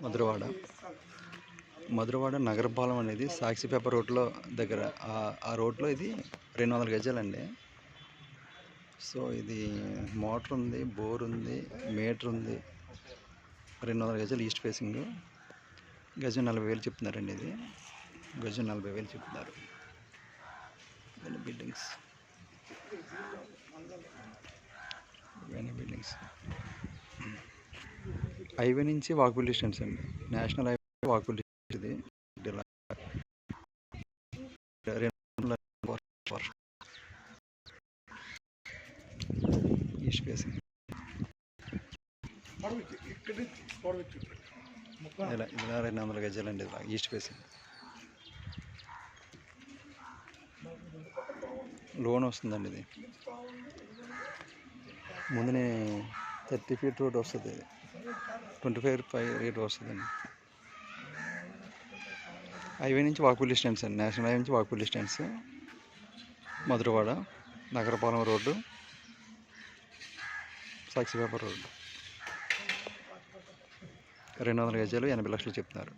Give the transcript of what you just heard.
మధురవాడ మధురవాడ నగరపాలెం అనేది సాక్షి పేపర్ రోడ్లో దగ్గర ఆ రోడ్లో ఇది 200 గజాలండి. సో ఇది మోటార్ ఉంది, బోర్ ఉంది, మీటర్ ఉంది. 200 గజాలు ఈస్ట్ ఫేసింగ్. గజం 40,000 చెప్తున్నారండి. ఇది గజం 40,000 చెప్తున్నారు. బిల్డింగ్స్ హైవే నుంచి వాకబుల్ డిస్టెన్స్ అండి. National highway walkable distance. ఇది ఈస్ట్ ఫేసింగ్. ఇలా 200 గజాలండి. East facing. లోన్ వస్తుందండి. ఇది ముందునే 30 ఫీట్ రోడ్ వస్తుంది. 25 ఫీట్ వస్తుందండి. హైవే నుంచి వాకబుల్ డిస్టెన్స్ అండి. నేషనల్ హైవే నుంచి walkable distance. Madhurawada Nagarapalem road, Sakshi paper road. 200 గజాలు 80 లక్షలు చెప్తున్నారు.